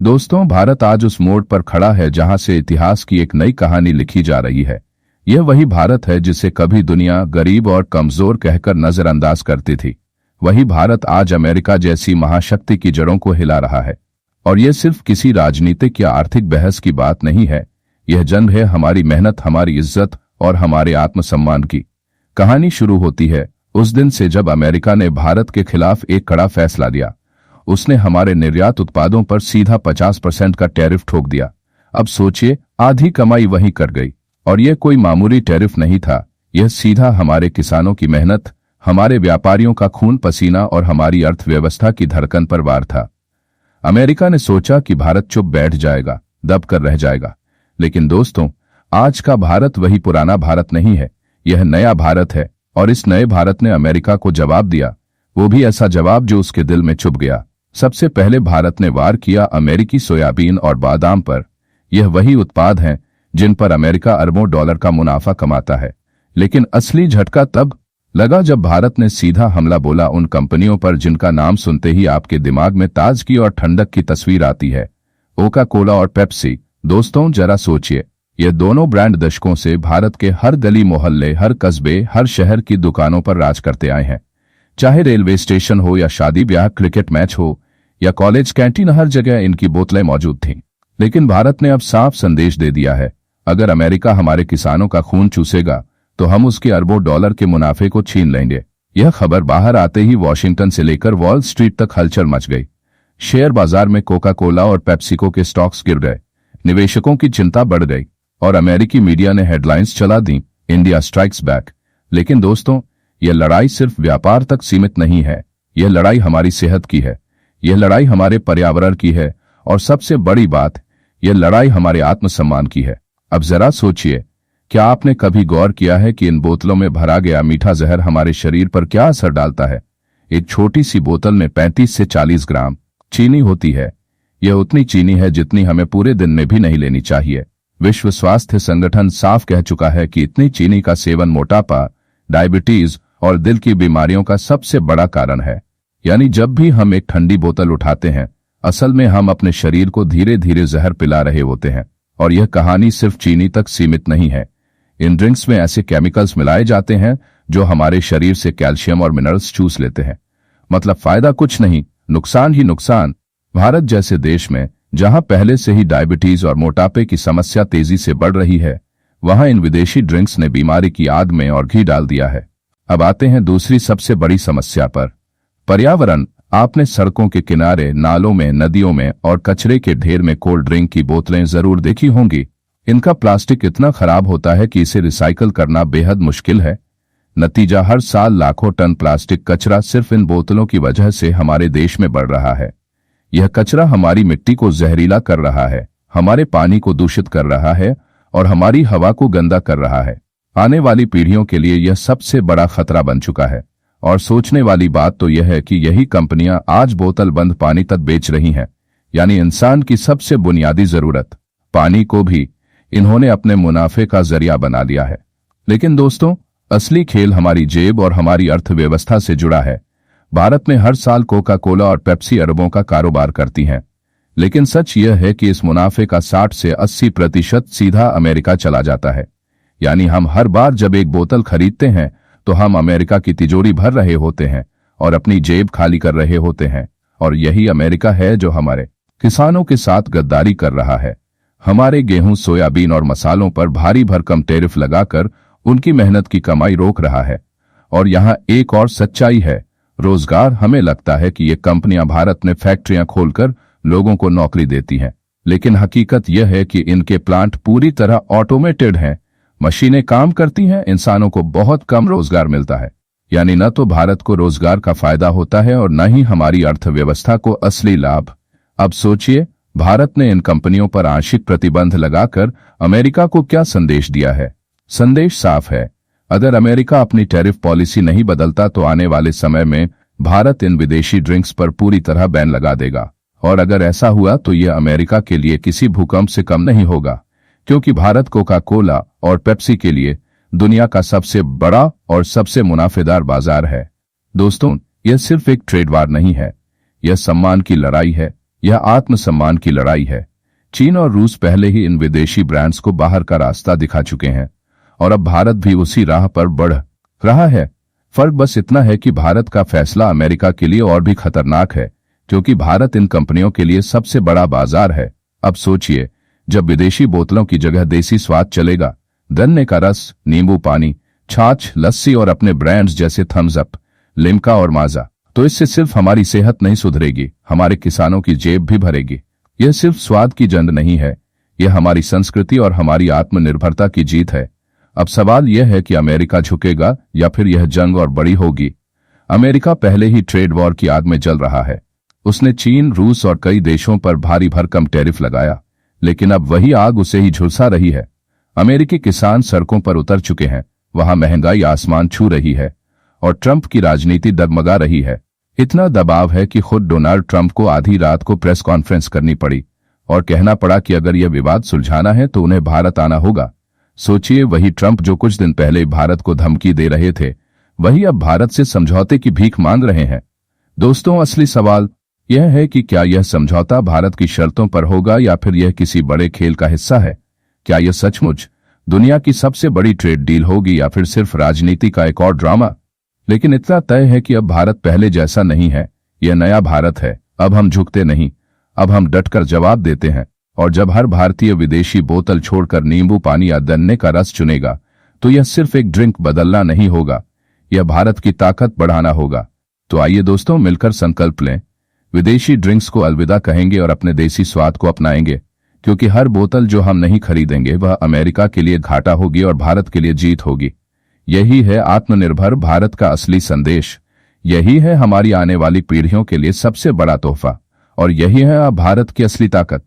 दोस्तों, भारत आज उस मोड़ पर खड़ा है जहां से इतिहास की एक नई कहानी लिखी जा रही है। यह वही भारत है जिसे कभी दुनिया गरीब और कमजोर कहकर नजरअंदाज करती थी। वही भारत आज अमेरिका जैसी महाशक्ति की जड़ों को हिला रहा है। और यह सिर्फ किसी राजनीतिक या आर्थिक बहस की बात नहीं है। यह जंग है हमारी मेहनत, हमारी इज्जत और हमारे आत्मसम्मान की। कहानी शुरू होती है उस दिन से जब अमेरिका ने भारत के खिलाफ एक कड़ा फैसला लिया। उसने हमारे निर्यात उत्पादों पर सीधा 50% का टैरिफ ठोक दिया। अब सोचिए, आधी कमाई वहीं कर गई। और यह कोई मामूली टैरिफ नहीं था, यह सीधा हमारे किसानों की मेहनत, हमारे व्यापारियों का खून पसीना और हमारी अर्थव्यवस्था की धड़कन पर वार था। अमेरिका ने सोचा कि भारत चुप बैठ जाएगा, दब कर रह जाएगा। लेकिन दोस्तों, आज का भारत वही पुराना भारत नहीं है, यह नया भारत है। और इस नए भारत ने अमेरिका को जवाब दिया, वो भी ऐसा जवाब जो उसके दिल में छुप गया। सबसे पहले भारत ने वार किया अमेरिकी सोयाबीन और बादाम पर। यह वही उत्पाद हैं जिन पर अमेरिका अरबों डॉलर का मुनाफा कमाता है। लेकिन असली झटका तब लगा जब भारत ने सीधा हमला बोला उन कंपनियों पर जिनका नाम सुनते ही आपके दिमाग में ताजगी और ठंडक की तस्वीर आती है, कोका कोला और पेप्सी। दोस्तों, जरा सोचिए, ये दोनों ब्रांड दशकों से भारत के हर गली मोहल्ले, हर कस्बे, हर शहर की दुकानों पर राज करते आए हैं। चाहे रेलवे स्टेशन हो या शादी ब्याह, क्रिकेट मैच हो या कॉलेज कैंटीन, हर जगह इनकी बोतलें मौजूद थीं। लेकिन भारत ने अब साफ संदेश दे दिया है, अगर अमेरिका हमारे किसानों का खून चूसेगा तो हम उसके अरबों डॉलर के मुनाफे को छीन लेंगे। यह खबर बाहर आते ही वॉशिंगटन से लेकर वॉल स्ट्रीट तक हलचल मच गई। शेयर बाजार में कोका कोला और पेप्सिको के स्टॉक्स गिर गए, निवेशकों की चिंता बढ़ गई और अमेरिकी मीडिया ने हेडलाइंस चला दी, इंडिया स्ट्राइक्स बैक। लेकिन दोस्तों, यह लड़ाई सिर्फ व्यापार तक सीमित नहीं है, यह लड़ाई हमारी सेहत की है, यह लड़ाई हमारे पर्यावरण की है और सबसे बड़ी बात, यह लड़ाई हमारे आत्मसम्मान की है। अब जरा सोचिए, क्या आपने कभी गौर किया है कि इन बोतलों में भरा गया मीठा जहर हमारे शरीर पर क्या असर डालता है? एक छोटी सी बोतल में 35 से 40 ग्राम चीनी होती है। यह उतनी चीनी है जितनी हमें पूरे दिन में भी नहीं लेनी चाहिए। विश्व स्वास्थ्य संगठन साफ कह चुका है कि इतनी चीनी का सेवन मोटापा, डायबिटीज और दिल की बीमारियों का सबसे बड़ा कारण है। यानी जब भी हम एक ठंडी बोतल उठाते हैं, असल में हम अपने शरीर को धीरे धीरे जहर पिला रहे होते हैं। और यह कहानी सिर्फ चीनी तक सीमित नहीं है। इन ड्रिंक्स में ऐसे केमिकल्स मिलाए जाते हैं जो हमारे शरीर से कैल्शियम और मिनरल्स चूस लेते हैं। मतलब फायदा कुछ नहीं, नुकसान ही नुकसान। भारत जैसे देश में जहां पहले से ही डायबिटीज और मोटापे की समस्या तेजी से बढ़ रही है, वहां इन विदेशी ड्रिंक्स ने बीमारी की आग में और घी डाल दिया है। अब आते हैं दूसरी सबसे बड़ी समस्या पर, पर्यावरण। आपने सड़कों के किनारे, नालों में, नदियों में और कचरे के ढेर में कोल्ड ड्रिंक की बोतलें जरूर देखी होंगी। इनका प्लास्टिक इतना खराब होता है कि इसे रिसाइकल करना बेहद मुश्किल है। नतीजा, हर साल लाखों टन प्लास्टिक कचरा सिर्फ इन बोतलों की वजह से हमारे देश में बढ़ रहा है। यह कचरा हमारी मिट्टी को जहरीला कर रहा है, हमारे पानी को दूषित कर रहा है और हमारी हवा को गंदा कर रहा है। आने वाली पीढ़ियों के लिए यह सबसे बड़ा खतरा बन चुका है। और सोचने वाली बात तो यह है कि यही कंपनियां आज बोतल बंद पानी तक बेच रही हैं। यानी इंसान की सबसे बुनियादी जरूरत, पानी को भी इन्होंने अपने मुनाफे का जरिया बना लिया है। लेकिन दोस्तों, असली खेल हमारी जेब और हमारी अर्थव्यवस्था से जुड़ा है। भारत में हर साल कोका कोला और पेप्सी अरबों का कारोबार करती हैं। लेकिन सच यह है कि इस मुनाफे का 60 से 80% सीधा अमेरिका चला जाता है। यानी हम हर बार जब एक बोतल खरीदते हैं तो हम अमेरिका की तिजोरी भर रहे होते हैं और अपनी जेब खाली कर रहे होते हैं। और यही अमेरिका है जो हमारे किसानों के साथ गद्दारी कर रहा है। हमारे गेहूं, सोयाबीन और मसालों पर भारी भरकम टैरिफ लगाकर उनकी मेहनत की कमाई रोक रहा है। और यहाँ एक और सच्चाई है, रोजगार। हमें लगता है कि ये कंपनियां भारत में फैक्ट्रियां खोलकर लोगों को नौकरी देती हैं, लेकिन हकीकत यह है कि इनके प्लांट पूरी तरह ऑटोमेटेड हैं। मशीनें काम करती हैं, इंसानों को बहुत कम रोजगार मिलता है। यानी न तो भारत को रोजगार का फायदा होता है और न ही हमारी अर्थव्यवस्था को असली लाभ। अब सोचिए, भारत ने इन कंपनियों पर आंशिक प्रतिबंध लगाकर अमेरिका को क्या संदेश दिया है? संदेश साफ है, अगर अमेरिका अपनी टैरिफ पॉलिसी नहीं बदलता तो आने वाले समय में भारत इन विदेशी ड्रिंक्स पर पूरी तरह बैन लगा देगा। और अगर ऐसा हुआ तो यह अमेरिका के लिए किसी भूकंप से कम नहीं होगा, क्योंकि भारत कोका कोला और पेप्सी के लिए दुनिया का सबसे बड़ा और सबसे मुनाफेदार बाजार है। दोस्तों, यह सिर्फ एक ट्रेड वार नहीं है, यह सम्मान की लड़ाई है। यह आत्मसम्मान की लड़ाई है। चीन और रूस पहले ही इन विदेशी ब्रांड्स को बाहर का रास्ता दिखा चुके हैं और अब भारत भी उसी राह पर बढ़ रहा है। फर्क बस इतना है कि भारत का फैसला अमेरिका के लिए और भी खतरनाक है, क्योंकि भारत इन कंपनियों के लिए सबसे बड़ा बाजार है। अब सोचिए, जब विदेशी बोतलों की जगह देसी स्वाद चलेगा, गन्ने का रस, नींबू पानी, छाछ, लस्सी और अपने ब्रांड्स जैसे थम्स अप, लिम्का और माजा, तो इससे सिर्फ हमारी सेहत नहीं सुधरेगी, हमारे किसानों की जेब भी भरेगी। यह सिर्फ स्वाद की जंग नहीं है, यह हमारी संस्कृति और हमारी आत्मनिर्भरता की जीत है। अब सवाल यह है कि अमेरिका झुकेगा या फिर यह जंग और बड़ी होगी। अमेरिका पहले ही ट्रेड वॉर की आग में जल रहा है। उसने चीन, रूस और कई देशों पर भारी भरकम टैरिफ लगाया, लेकिन अब वही आग उसे ही झुलसा रही है। अमेरिकी किसान सड़कों पर उतर चुके हैं, वहां महंगाई आसमान छू रही है और ट्रंप की राजनीति डगमगा रही है। इतना दबाव है कि खुद डोनाल्ड ट्रंप को आधी रात को प्रेस कॉन्फ्रेंस करनी पड़ी और कहना पड़ा कि अगर यह विवाद सुलझाना है तो उन्हें भारत आना होगा। सोचिए, वही ट्रंप जो कुछ दिन पहले भारत को धमकी दे रहे थे, वही अब भारत से समझौते की भीख मांग रहे हैं। दोस्तों, असली सवाल यह है कि क्या यह समझौता भारत की शर्तों पर होगा या फिर यह किसी बड़े खेल का हिस्सा है। क्या यह सचमुच दुनिया की सबसे बड़ी ट्रेड डील होगी या फिर सिर्फ राजनीति का एक और ड्रामा। लेकिन इतना तय है कि अब भारत पहले जैसा नहीं है, यह नया भारत है। अब हम झुकते नहीं, अब हम डटकर जवाब देते हैं। और जब हर भारतीय विदेशी बोतल छोड़कर नींबू पानी या गन्ने का रस चुनेगा, तो यह सिर्फ एक ड्रिंक बदलना नहीं होगा, यह भारत की ताकत बढ़ाना होगा। तो आइए दोस्तों, मिलकर संकल्प लें, विदेशी ड्रिंक्स को अलविदा कहेंगे और अपने देसी स्वाद को अपनाएंगे, क्योंकि हर बोतल जो हम नहीं खरीदेंगे वह अमेरिका के लिए घाटा होगी और भारत के लिए जीत होगी। यही है आत्मनिर्भर भारत का असली संदेश, यही है हमारी आने वाली पीढ़ियों के लिए सबसे बड़ा तोहफा, और यही है अब भारत की असली ताकत।